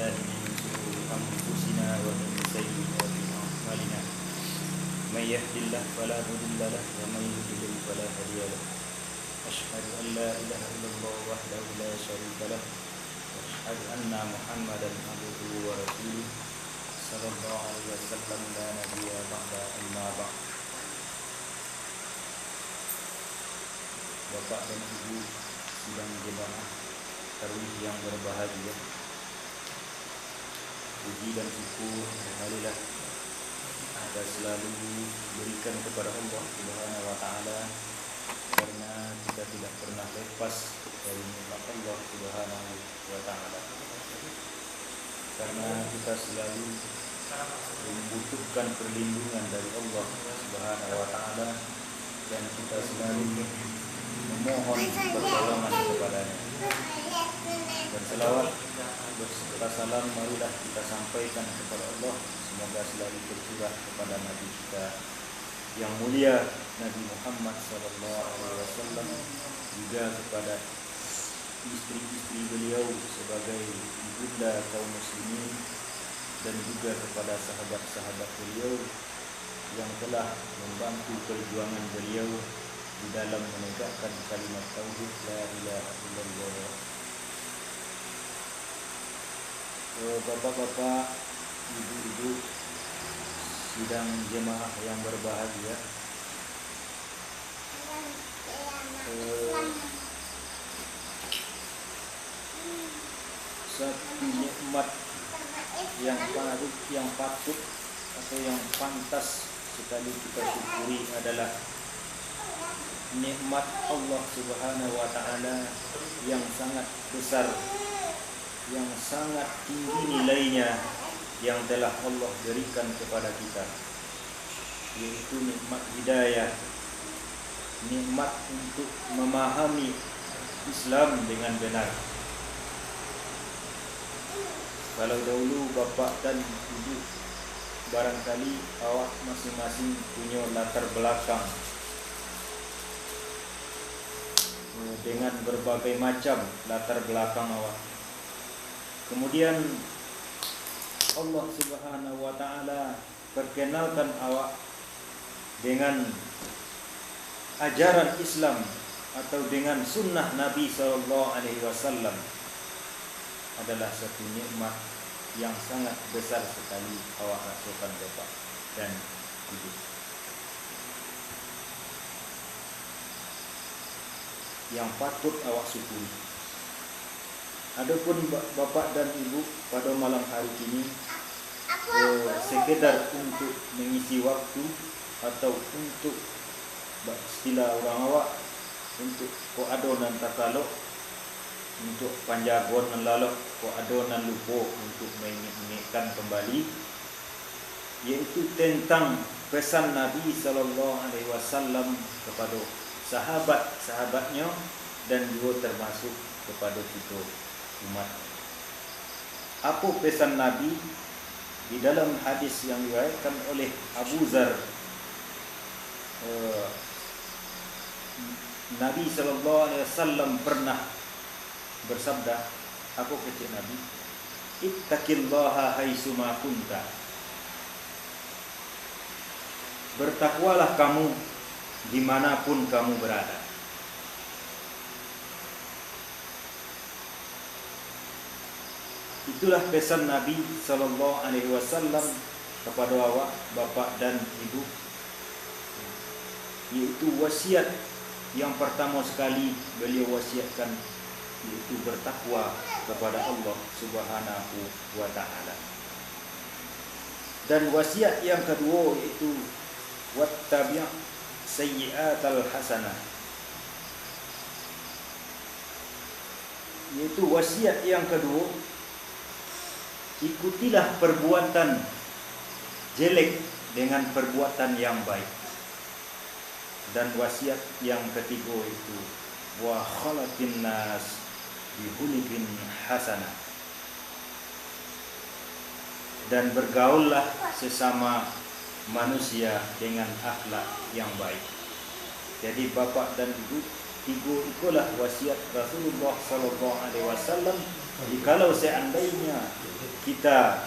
بالله من شرور أنفسنا ومن سيئات أعمالنا من يهد الله فلا مضل له ومن يضلل فلا هادي له أشهد أن لا إله إلا الله وحده لا شريك له وأشهد أن محمدا عبده ورسوله صلى الله عليه وسلم لا نبي بعد أما بعد. Bapak dan Ibu sidang jemaah tarawih yang berbahagia, puji dan syukur kembalilah kita selalu berikan kepada Allah Subhanahu wa taala, karena kita tidak pernah lepas dari nikmat Allah Subhanahu wa taala. Karena kita selalu membutuhkan perlindungan dari Allah Subhanahu wa taala, dan kita selalu memohon pertolongan kepadanya. Berselawat berserta salam marilah kita sampaikan kepada Allah, semoga selalu tercurah kepada Nabi kita yang mulia Nabi Muhammad SAW, juga kepada istri-istri beliau sebagai ibunda kaum muslimin, dan juga kepada sahabat-sahabat beliau yang telah membantu perjuangan beliau di dalam menegakkan kalimat tauhid la ilaha illallah. Bapak-bapak, ibu-ibu sidang jemaah yang berbahagia, satu nikmat yang patut atau yang pantas sekali kita syukuri adalah nikmat Allah Subhanahu wa taala yang sangat besar, yang sangat tinggi nilainya, yang telah Allah berikan kepada kita, yaitu nikmat hidayah, nikmat untuk memahami Islam dengan benar. Kalau dahulu bapak dan ibu barangkali awak masing-masing punya latar belakang dengan berbagai macam latar belakang awak. Kemudian Allah Subhanahu wa taala perkenalkan awak dengan ajaran Islam atau dengan sunnah Nabi SAW, adalah satu nikmat yang sangat besar sekali awak rasakan bapak dan ibu. Yang patut awak syukuri. Adapun bapak dan ibu pada malam hari ini sekedar untuk mengisi waktu atau untuk istilah orang awak untuk ko adonan takalok, untuk panjagon nan lalok ko adonan lupo, untuk mengingatkan kembali, yaitu tentang pesan Nabi SAW kepada sahabat-sahabatnya dan juga termasuk kepada kita umat. Apa pesan Nabi? Di dalam hadis yang diriwayatkan oleh Abu Dzar, Nabi SAW pernah bersabda, apa kata Nabi? Ittaqillaha haitsuma kunta. Bertakwalah kamu dimanapun kamu berada. Itulah pesan Nabi SAW kepada awak, bapak dan ibu, yaitu wasiat yang pertama sekali beliau wasiatkan, yaitu bertakwa kepada Allah Subhanahu wa taala. Dan wasiat yang kedua yaitu wattabi' sayyi'atal hasanah, yaitu wasiat yang kedua, ikutilah perbuatan jelek dengan perbuatan yang baik. Dan wasiat yang ketiga itu wa khalaqin nas bihulqin hasanah, dan bergaullah sesama manusia dengan akhlak yang baik. Jadi bapak dan ibu, tiga itulah wasiat Rasulullah SAW. Jikalau seandainya kita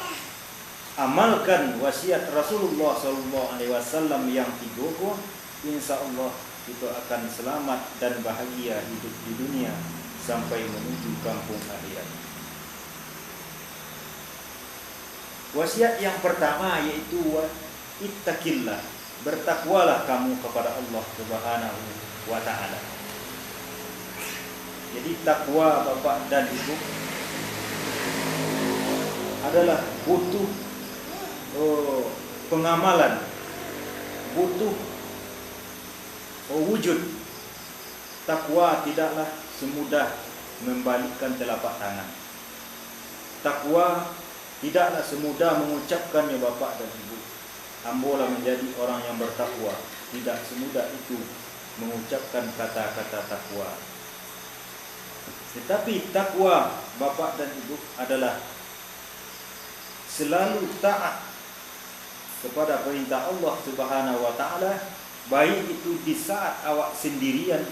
amalkan wasiat Rasulullah SAW yang 3, insya Allah kita akan selamat dan bahagia hidup di dunia sampai menuju kampung akhirat. Wasiat yang pertama yaitu ittaqillah, bertakwalah kamu kepada Allah Subhanahu wa ta'ala. Jadi takwa Bapak dan Ibu adalah butuh pengamalan, butuh wujud. Takwa tidaklah semudah membalikkan telapak tangan. Takwa tidaklah semudah mengucapkannya Bapak dan Ibu. Ambolah menjadi orang yang bertakwa. Tidak semudah itu mengucapkan kata-kata takwa. Tetapi takwa Bapak dan Ibu adalah selalu taat kepada perintah Allah Subhanahu wa ta'ala, baik itu di saat awak sendirian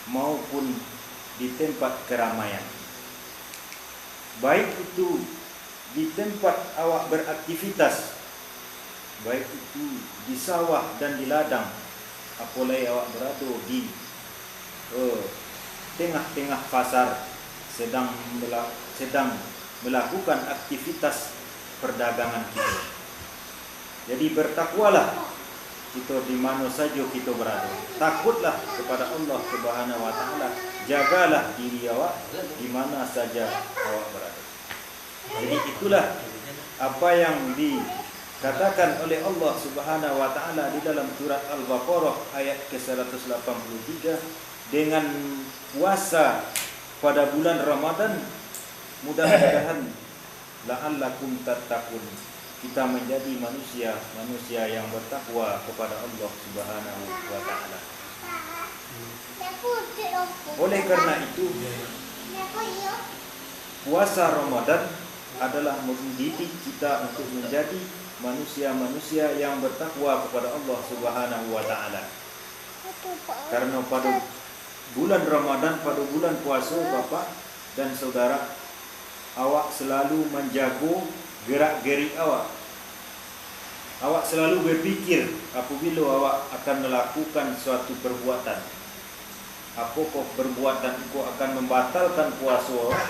maupun di tempat keramaian. Baik itu di tempat awak beraktivitas, baik itu di sawah dan di ladang, apalagi awak berada di tengah-tengah pasar sedang melakukan aktivitas perdagangan kita. Jadi bertakwalah kita di mana saja kita berada. Takutlah kepada Allah Subhanahu wa ta'ala. Jagalah diri awak di mana saja awak berada. Jadi itulah apa yang dikatakan oleh Allah Subhanahu wa ta'ala di dalam surat Al-Baqarah ayat ke-183, dengan puasa pada bulan Ramadan mudah-mudahan la'allakum tattaqun, kita menjadi manusia yang bertakwa kepada Allah Subhanahu wa ta'ala. Oleh karena itu, puasa Ramadan adalah mendidik kita untuk menjadi manusia-manusia yang bertakwa kepada Allah Subhanahu wa ta'ala. Karena pada bulan Ramadan, pada bulan puasa Bapak dan Saudara, awak selalu menjaga gerak-gerik awak. Awak selalu berpikir apabila awak akan melakukan suatu perbuatan, apakah perbuatan itu akan membatalkan puasa awak,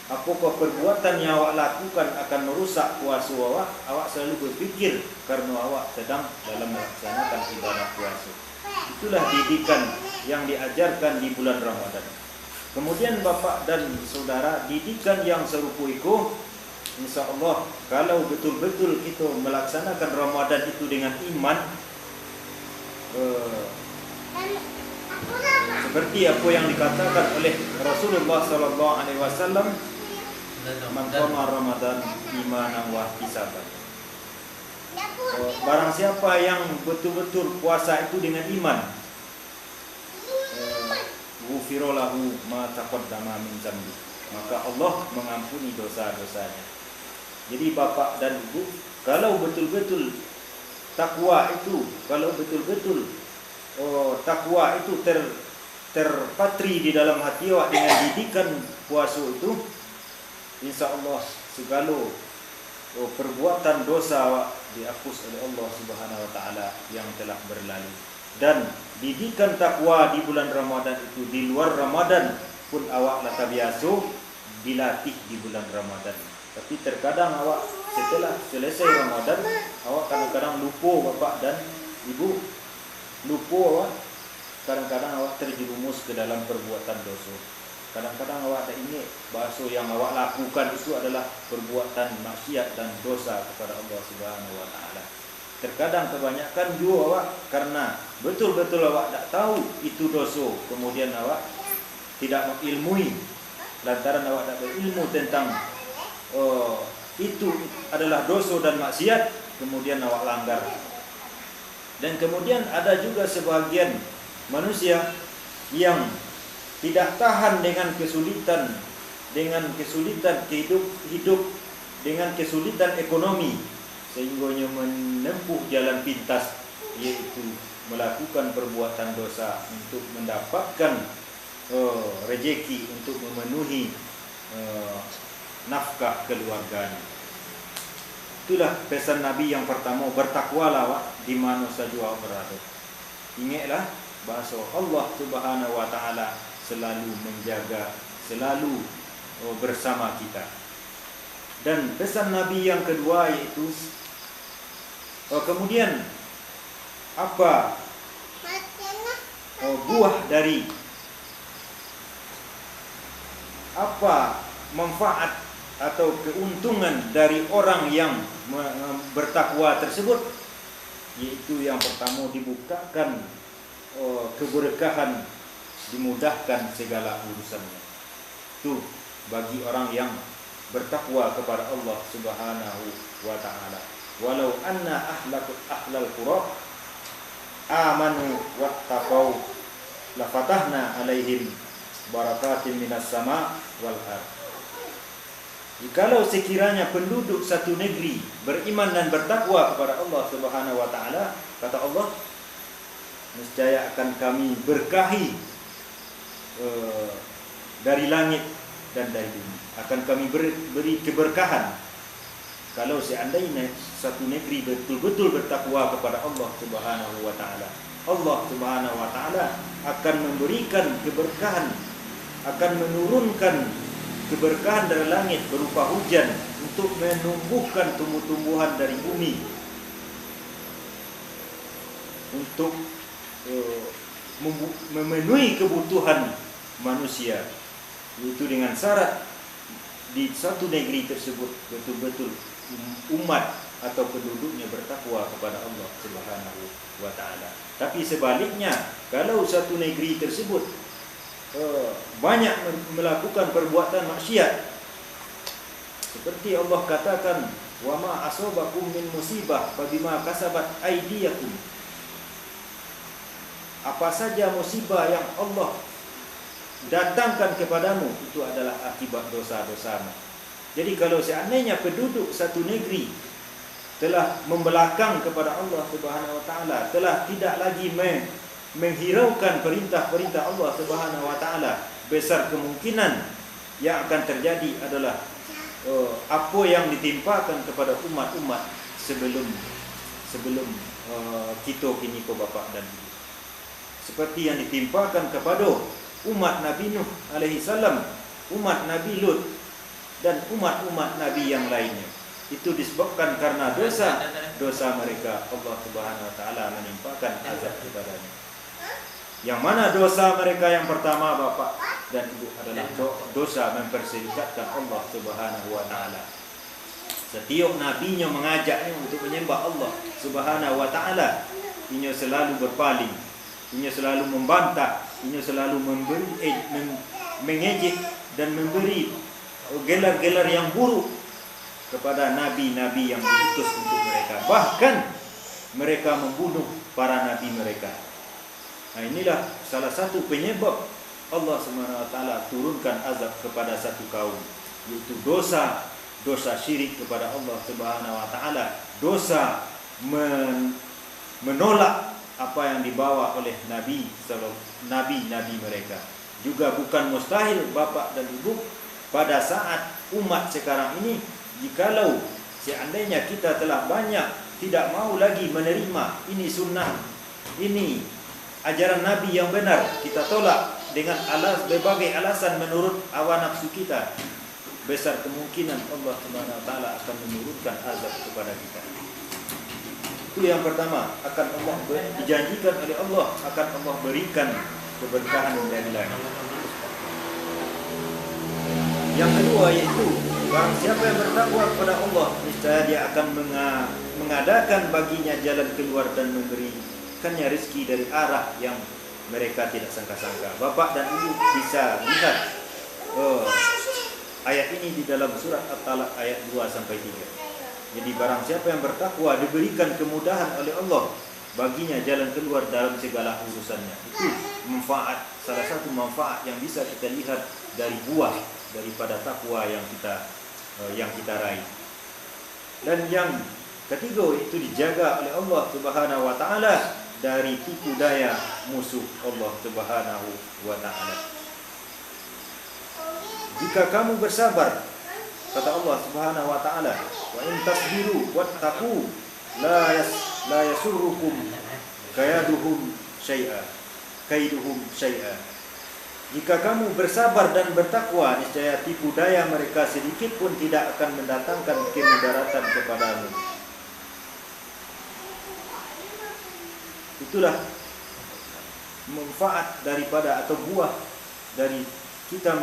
apakah perbuatan yang awak lakukan akan merusak puasa awak. Awak selalu berpikir karena awak sedang dalam melaksanakan ibadah puasa. Itulah didikan yang diajarkan di bulan Ramadan. Kemudian Bapak dan Saudara, didikan yang serupa itu, insya Allah kalau betul-betul kita melaksanakan Ramadan itu dengan iman, seperti apa yang dikatakan oleh Rasulullah SAW, man qama Ramadan imanan wa ihtisaban. Barang siapa yang betul-betul puasa itu dengan iman, ghufira lahu ma taqaddama min dzambi, maka Allah mengampuni dosa-dosanya. Jadi Bapak dan Ibu, kalau betul-betul takwa itu, takwa itu terpatri di dalam hati awak dengan didikan puasa itu, insya Allah segala perbuatan dosa awak dihapus oleh Allah Subhanahu wa ta'ala yang telah berlalu. Dan didikan takwa di bulan Ramadan itu, di luar Ramadan pun awak lah biasa dilatih di bulan Ramadan. Tapi terkadang awak setelah selesai Ramadan, awak kadang-kadang lupa Bapak dan Ibu, lupa awak, kadang-kadang awak terjerumus ke dalam perbuatan dosa. Kadang-kadang awak tak ingat bahasa yang awak lakukan itu adalah perbuatan maksiat dan dosa kepada Allah Subhanahu wa ta'ala. Terkadang kebanyakan juga awak karena betul-betul awak tak tahu itu dosa, kemudian awak tidak mengilmui, lantaran awak tak berilmu tentang itu adalah dosa dan maksiat, kemudian awak langgar. Dan kemudian ada juga sebahagian manusia yang tidak tahan dengan kesulitan hidup, dengan kesulitan ekonomi, sehingga menempuh jalan pintas, yaitu melakukan perbuatan dosa untuk mendapatkan rezeki, untuk memenuhi nafkah keluarganya. Itulah pesan Nabi yang pertama, bertakwalah di mana saja awak berada. Ingatlah bahasa Allah Subhanahu wa taala selalu menjaga, selalu bersama kita. Dan pesan Nabi yang kedua yaitu kemudian apa buah dari apa manfaat atau keuntungan dari orang yang bertakwa tersebut, yaitu yang pertama dibukakan keberkahan, dimudahkan segala urusannya. Itu bagi orang yang bertakwa kepada Allah Subhanahu wa taala. Walau anna ahlal qura amanu wattaqau la fatahna alaihim barakatin minas sama wal ard. Jikalau sekiranya penduduk satu negeri beriman dan bertakwa kepada Allah Subhanahu wa taala, kata Allah, niscaya akan kami berkahi dari langit dan dari bumi. Akan kami beri keberkahan kalau seandainya satu negeri betul-betul bertakwa kepada Allah Subhanahu wa taala. Allah Subhanahu wa taala akan memberikan keberkahan, akan menurunkan keberkahan dari langit berupa hujan untuk menumbuhkan tumbuh-tumbuhan dari bumi, untuk memenuhi kebutuhan manusia. Itu dengan syarat di satu negeri tersebut betul-betul umat atau penduduknya bertakwa kepada Allah Subhanahu wa taala. Tapi sebaliknya, kalau satu negeri tersebut banyak melakukan perbuatan maksiat, seperti Allah katakan, wa ma asabakum min musibah fabima kasabat aydiyakum. Apa saja musibah yang Allah datangkan kepadamu itu adalah akibat dosa-dosamu. Jadi kalau seandainya penduduk satu negeri telah membelakang kepada Allah Subhanahu wa taala, telah tidak lagi menghiraukan perintah-perintah Allah Subhanahu wa taala, besar kemungkinan yang akan terjadi adalah apa yang ditimpakan kepada umat-umat sebelum kita kini ke bapa dan ibu. Seperti yang ditimpakan kepada umat Nabi Nuh alaihi salam, umat Nabi Lut dan umat-umat Nabi yang lainnya. Itu disebabkan karena dosa mereka, Allah Subhanahu wa taala menimpakan azab kepadanya. Yang mana dosa mereka yang pertama, bapak dan ibu, adalah dosa memperserikatkan Allah Subhanahu wa taala. Setiap nabinya mengajaknya untuk menyembah Allah Subhanahu wa taala, inya selalu berpaling, inya selalu membantah, inya selalu mengejek dan memberi gelar-gelar yang buruk kepada nabi-nabi yang diutus untuk mereka. Bahkan mereka membunuh para nabi mereka. Nah, inilah salah satu penyebab Allah SWT turunkan azab kepada satu kaum, yaitu dosa syirik kepada Allah SWT, dosa menolak apa yang dibawa oleh nabi mereka. Juga bukan mustahil bapak dan ibu, pada saat umat sekarang ini, jikalau seandainya kita telah banyak tidak mau lagi menerima ini sunnah, ini ajaran Nabi yang benar, kita tolak dengan berbagai alasan menurut hawa nafsu kita, besar kemungkinan Allah Subhanahu wa taala akan menurunkan azab kepada kita. Itu yang pertama, akan Allah dijanjikan oleh Allah, akan Allah berikan keberkahan dari langit. Yang kedua yaitu, barang siapa yang bertakwa kepada Allah, niscaya dia akan mengadakan baginya jalan keluar dan memberikannya rezeki dari arah yang mereka tidak sangka-sangka. Bapak dan ibu bisa lihat ayat ini di dalam surat At-Talaq ayat 2-3. Jadi barang siapa yang bertakwa diberikan kemudahan oleh Allah baginya jalan keluar dalam segala urusannya. Itu manfaat, salah satu manfaat yang bisa kita lihat dari buah daripada takwa yang kita raih. Dan yang ketiga itu dijaga oleh Allah Subhanahu wa taala dari tipu daya musuh Allah Subhanahu wa taala. Jika kamu bersabar Kata Allah Subhanahu wa taala, "Wa in tasbiru wattaqu la yasurrukum kaiduhum syai'a." Jika kamu bersabar dan bertakwa, niscaya tipu daya mereka sedikit pun tidak akan mendatangkan kemudaratan kepadamu. Itulah manfaat daripada atau buah dari kita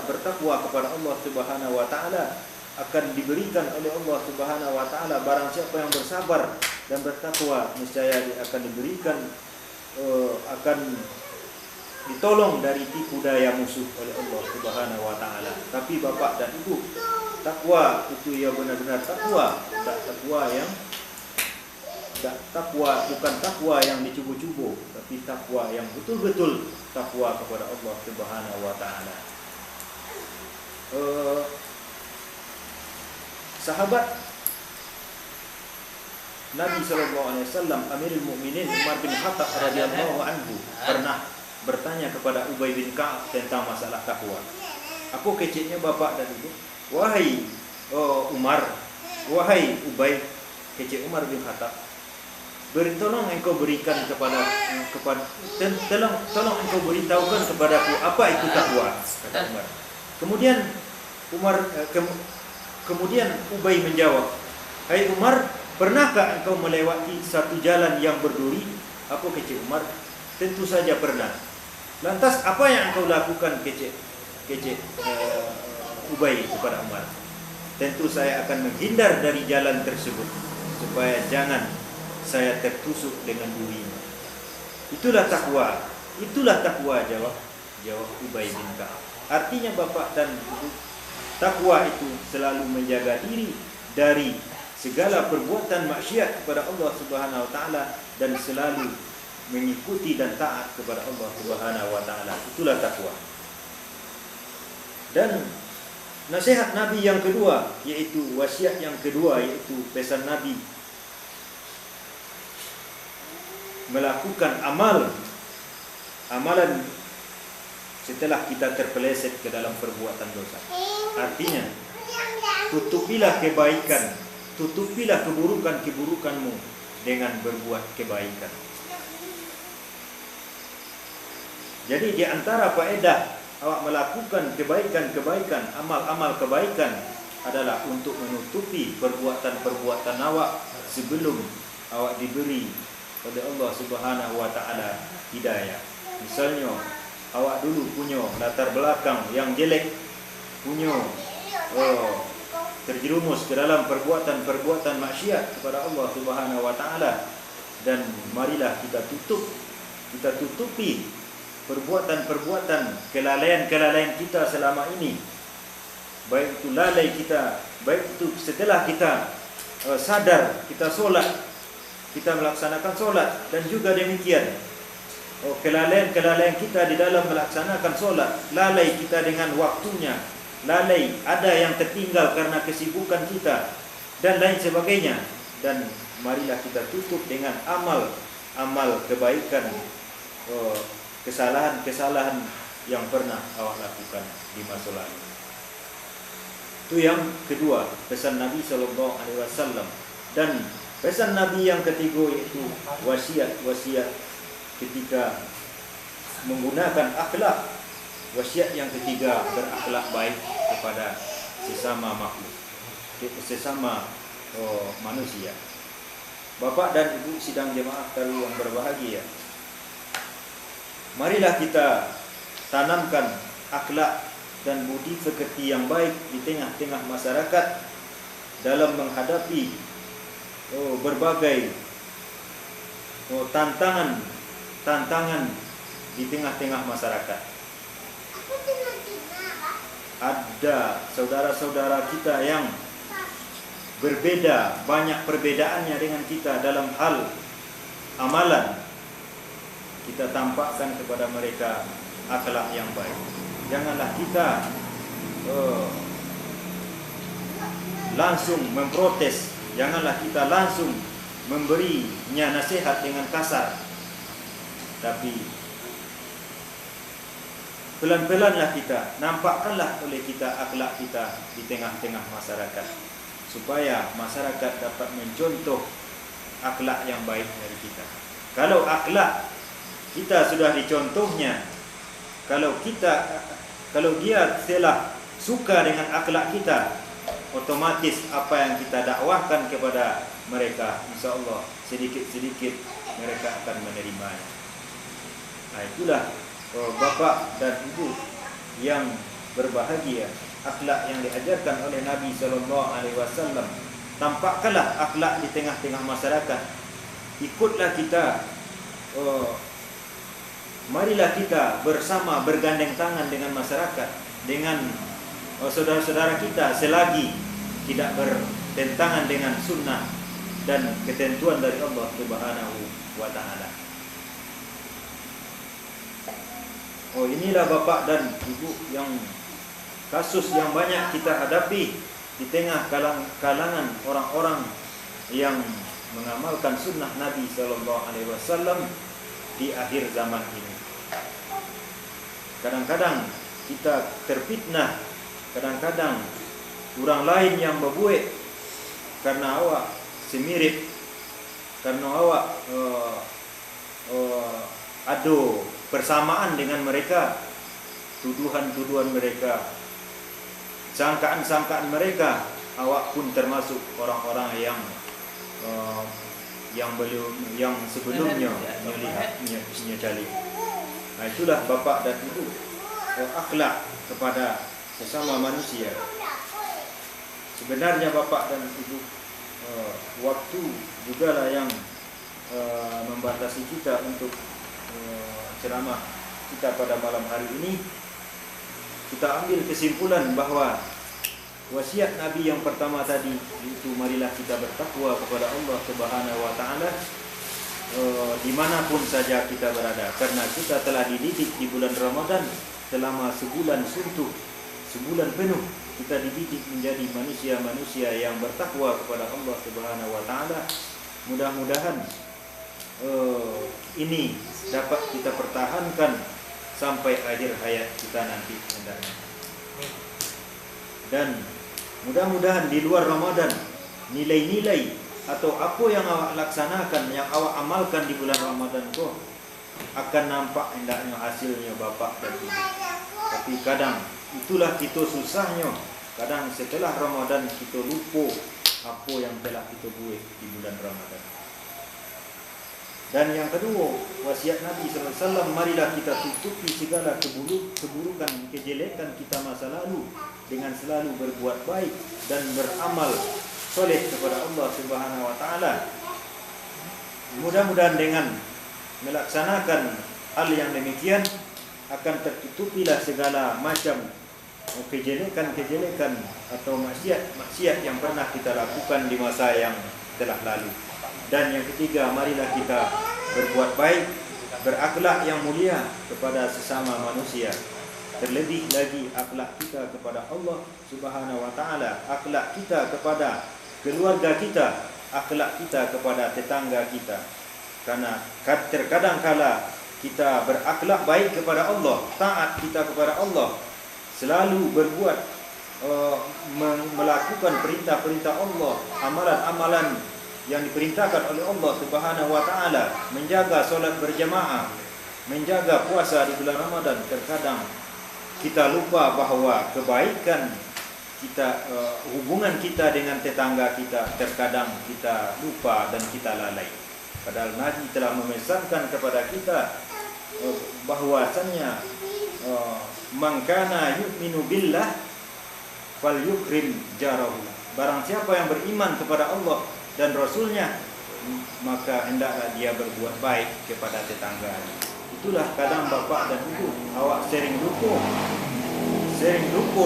bertakwa kepada Allah Subhanahu wa taala, akan diberikan oleh Allah Subhanahu wa taala. Barang siapa yang bersabar dan bertakwa, niscaya dia akan diberikan akan ditolong dari tipu daya musuh oleh Allah Subhanahu wa taala. Tapi Bapak dan Ibu, takwa itu ya benar-benar takwa, bukan takwa yang dicubu-cubu, tapi takwa yang betul-betul takwa kepada Allah Subhanahu wa taala. Sahabat Nabi sallallahu alaihi wasallam, Amirul Mukminin Umar bin Khattab radhiyallahu anhu pernah bertanya kepada Ubay bin Ka'ab tentang masalah takwa. Apa keceknya Bapak dan Ibu? Wahai Umar, wahai Ubay, kecek Umar bin Khattab, tolong engkau berikan tolong engkau beritahukan kepadaku apa itu takwa, kata Umar. Kemudian Ubay menjawab, "Hai Umar, pernahkah engkau melewati satu jalan yang berduri?" Apa kecek Umar? Tentu saja pernah. Lantas apa yang engkau lakukan, kecek Ubay kepada Umar? Tentu saya akan menghindar dari jalan tersebut supaya jangan saya tertusuk dengan durinya. Itulah takwa, jawab Ubay bin Ka'ab. Artinya Bapak dan Ibu, takwa itu selalu menjaga diri dari segala perbuatan maksiat kepada Allah Subhanahu wa taala dan selalu mengikuti dan taat kepada Allah Subhanahu wa taala. Itulah takwa. Dan nasihat Nabi yang kedua, yaitu wasiat yang kedua, yaitu pesan Nabi melakukan amalan setelah kita terpeleset ke dalam perbuatan dosa. Artinya, tutupilah keburukanmu dengan berbuat kebaikan. Jadi di antara faedah awak melakukan kebaikan, amal-amal kebaikan adalah untuk menutupi perbuatan-perbuatan awak sebelum awak diberi oleh Allah Subhanahu wa taala hidayah. Misalnya, awak dulu punya latar belakang yang jelek, terjerumus ke dalam perbuatan maksiat kepada Allah Subhanahu wa taala, dan marilah kita tutupi perbuatan kelalaian kita selama ini. Baik itu lalai kita, baik itu setelah kita sadar, kita melaksanakan solat, dan juga demikian kelalaian kita di dalam melaksanakan solat, lalai kita dengan waktunya, lalai ada yang tertinggal karena kesibukan kita dan lain sebagainya. Dan marilah kita tutup dengan amal kebaikan, kesalahan yang pernah awak lakukan di masa lalu. Itu yang kedua, pesan Nabi sallallahu alaihi wasallam. Dan pesan Nabi yang ketiga yaitu wasiat ketika menggunakan akhlak. Wasiat yang ketiga, berakhlak baik kepada sesama makhluk, sesama manusia. Bapak dan Ibu sidang jemaah sekalian yang berbahagia, marilah kita tanamkan akhlak dan budi pekerti yang baik di tengah-tengah masyarakat dalam menghadapi berbagai tantangan di tengah-tengah masyarakat. Ada saudara-saudara kita yang berbeda, banyak perbedaannya dengan kita dalam hal amalan. Kita tampakkan kepada mereka akhlak yang baik. Janganlah kita langsung memprotes, janganlah kita langsung memberinya nasihat dengan kasar. Tapi pelan-pelanlah kita, nampakkanlah oleh kita akhlak kita di tengah-tengah masyarakat, supaya masyarakat dapat mencontoh akhlak yang baik dari kita. Kalau akhlak kita sudah dicontohnya, kalau dia telah suka dengan akhlak kita, otomatis apa yang kita dakwahkan kepada mereka, insya Allah sedikit-sedikit mereka akan menerimanya. Nah, itulah Bapak dan Ibu yang berbahagia, akhlak yang diajarkan oleh Nabi SAW. Tampakkanlah akhlak di tengah-tengah masyarakat. Ikutlah kita, marilah kita bersama bergandeng tangan dengan masyarakat, dengan saudara-saudara kita, selagi tidak bertentangan dengan sunnah dan ketentuan dari Allah Subhanahu wa Ta'ala. Inilah Bapak dan Ibu yang kasus yang banyak kita hadapi di tengah kalangan orang-orang yang mengamalkan sunnah Nabi SAW di akhir zaman ini. Kadang-kadang kita terfitnah, kadang-kadang orang lain yang berbuat karena awak semirip, karena awak ada persamaan dengan mereka, tuduhan-tuduhan mereka, sangkaan-sangkaan mereka, awak pun termasuk orang-orang yang sebelumnya menyesali. Nah, itulah Bapak dan Ibu, akhlak kepada sesama manusia. Sebenarnya Bapak dan Ibu, waktu jugalah yang membatasi kita untuk ceramah kita pada malam hari ini. Kita ambil kesimpulan bahwa wasiat Nabi yang pertama tadi, itu marilah kita bertakwa kepada Allah Subhanahu wa Ta'ala dimanapun saja kita berada, karena kita telah dididik di bulan Ramadan selama sebulan suntuk, sebulan penuh kita dididik menjadi manusia-manusia yang bertakwa kepada Allah Subhanahu wa Ta'ala. Mudah-mudahan ini dapat kita pertahankan sampai akhir hayat kita nanti hendaknya. Dan mudah-mudahan di luar Ramadan, nilai-nilai atau apa yang awak laksanakan, yang awak amalkan di bulan Ramadan kok akan nampak hendaknya hasilnya Bapak dan Ibu. Tapi kadang itulah kita susahnya, kadang setelah Ramadan kita lupa apa yang telah kita buat di bulan Ramadan. Dan yang kedua, wasiat Nabi SAW, marilah kita tutupi segala keburukan, kejelekan kita masa lalu dengan selalu berbuat baik dan beramal soleh kepada Allah Subhanahu wa Ta'ala. Mudah-mudahan dengan melaksanakan hal yang demikian akan tertutupilah segala macam kejelekan-kejelekan atau maksiat yang pernah kita lakukan di masa yang telah lalu. Dan yang ketiga, marilah kita berbuat baik, berakhlak yang mulia kepada sesama manusia. Terlebih lagi akhlak kita kepada Allah Subhanahu wa Ta'ala, akhlak kita kepada keluarga kita, akhlak kita kepada tetangga kita. Karena terkadang kala kita berakhlak baik kepada Allah, taat kita kepada Allah, selalu berbuat melakukan perintah-perintah Allah, amalan-amalan yang diperintahkan oleh Allah Subhanahu wa Ta'ala, menjaga solat berjamaah, menjaga puasa di bulan Ramadan, terkadang kita lupa bahwa kebaikan kita, hubungan kita dengan tetangga kita, terkadang kita lupa dan kita lalai. Padahal Nabi telah memesankan kepada kita bahwasannya man kana yu'minu billah falyukrim jarahu. Barang siapa yang beriman kepada Allah dan Rasulnya, maka hendaklah dia berbuat baik kepada tetangganya. Itulah kadang Bapak dan Ibu, awak sering lupa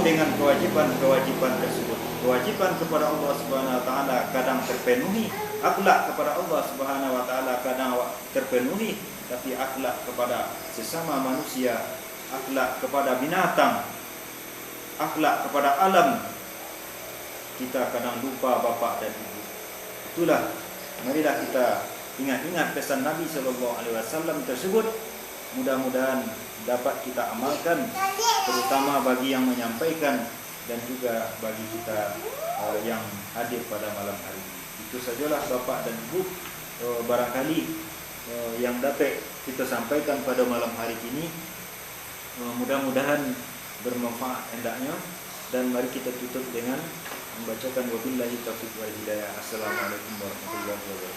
dengan kewajiban-kewajiban tersebut. Kewajiban kepada Allah Subhanahu wa Ta'ala kadang terpenuhi, akhlak kepada Allah Subhanahu wa Ta'ala kadang awak terpenuhi, tapi akhlak kepada sesama manusia, akhlak kepada binatang, akhlak kepada alam, kita kadang lupa Bapak dan Ibu. Itulah, marilah kita ingat-ingat pesan Nabi SAW tersebut, mudah-mudahan dapat kita amalkan, terutama bagi yang menyampaikan dan juga bagi kita yang hadir pada malam hari ini. Itu sajalah Bapak dan Ibu, barangkali yang dapat kita sampaikan pada malam hari ini. Mudah-mudahan bermanfaat hendaknya, dan mari kita tutup dengan membacakan wabillahi taufiq wal hidayah. Assalamualaikum warahmatullahi wabarakatuh.